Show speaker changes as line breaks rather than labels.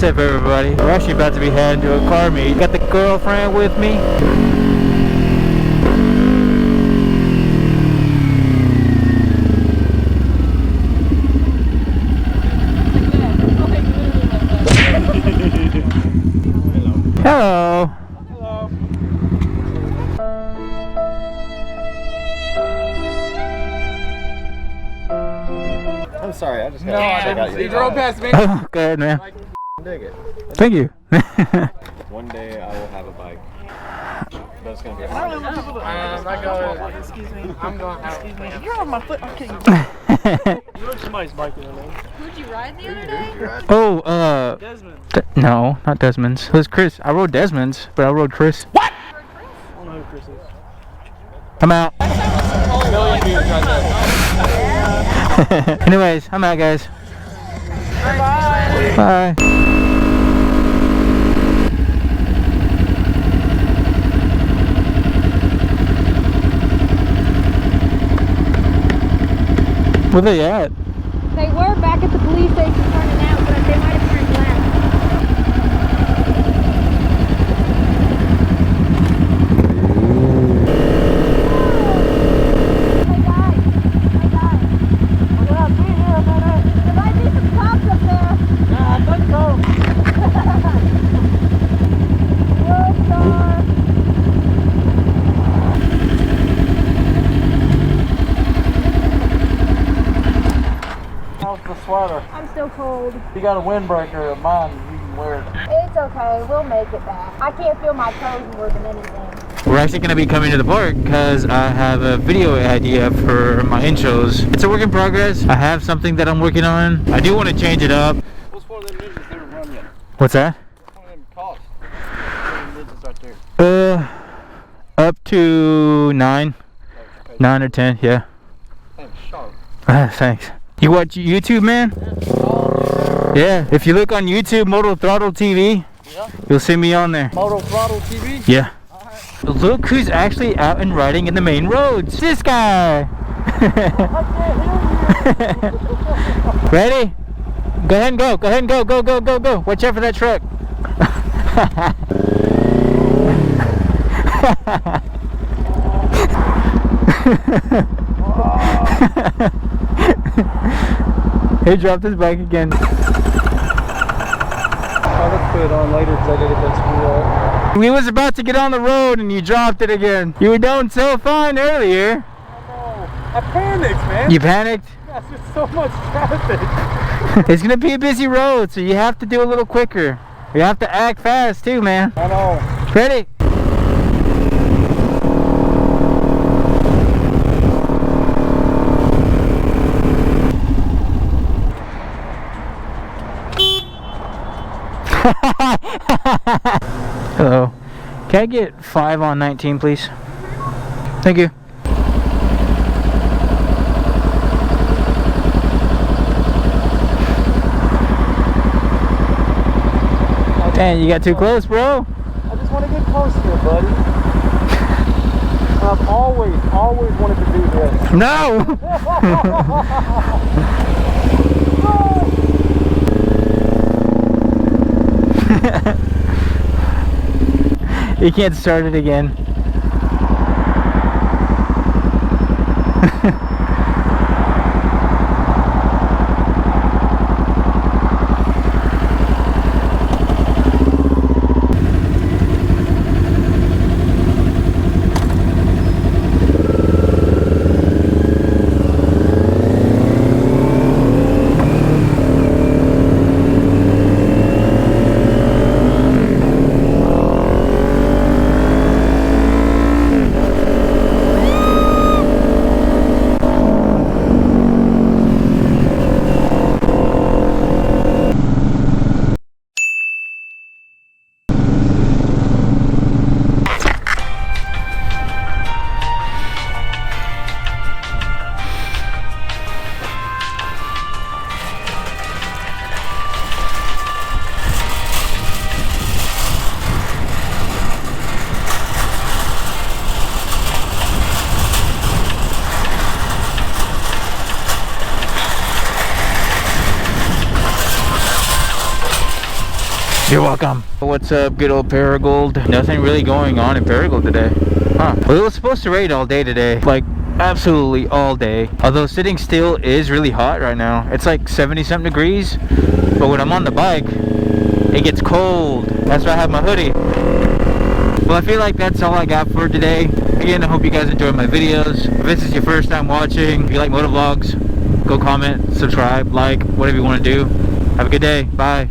What's up, everybody? We're actually about to be heading to a car meet. Got the girlfriend with me. Hello.
Hello.
I'm sorry, I just got
No,
to check out your
you drove past me.
Oh, go ahead, man.
I dig it.
Thank you.
One day I will have a bike. But it's gonna be
I'm not going. Excuse me. I'm going out. You're on my foot. I'm kidding. You rode somebody's bike the other day.
Who'd you ride the other day?
Oh,
Desmond.
no, not Desmond's. It was Chris. I rode Desmond's, but I rode Chris. What?
I don't know who Chris is.
I'm out.
Million views right there.
Anyways, I'm out, guys.
Bye.
Bye. Where they at?
They were back at the police station turning out, but they might have turned left. Hey guys, we're gonna be here a minute. There might be some cops up there.
Yeah, I think so.
Good star.
How's the sweater?
I'm still cold.
You got a windbreaker of mine. You can wear it.
It's okay, we'll make it back. I can't feel my toes more than anything.
We're actually going to be coming to the park because I have a video idea for my intros. It's a work in progress. I have something that I'm working on. I do want to change it up.
What's one of them midgets they haven't run yet?
What's that?
What's one of them costs? One of them midgets right there.
Up to 9 or 10, yeah.
Thanks, sharp.
Thanks. You watch YouTube, man? Yeah, if you look on YouTube, Moto Throttle TV,
Yeah.
you'll see me on there.
Moto Throttle TV?
Yeah. Look who's actually out and riding in the main roads. This guy. Ready? Go ahead and go. Go ahead and go. Go, go, go, go. Watch out for that truck. He dropped his bike again.
I'll just put it on later because I gotta get that screw up.
We was about to get on the road and you dropped it again. You were doing so fine earlier.
I know. I panicked, man.
You panicked?
There's just so much traffic.
It's gonna be a busy road, so you have to do a little quicker. You have to act fast too, man.
I know.
Ready? Hello. Can I get 5 on 19, please? Thank you. Dang, you got too close, bro.
I just want to get close here, buddy. I've always wanted to do this.
No! You can't start it again. You're welcome. What's up, good old Paragould? Nothing really going on in Paragould today. Huh. Well, it was supposed to rain all day today. Like, absolutely all day. Although sitting still is really hot right now. It's like 70-something degrees. But when I'm on the bike, it gets cold. That's why I have my hoodie. Well, I feel like that's all I got for today. Again, I hope you guys enjoyed my videos. If this is your first time watching, if you like motovlogs, go comment, subscribe, like, whatever you want to do. Have a good day. Bye.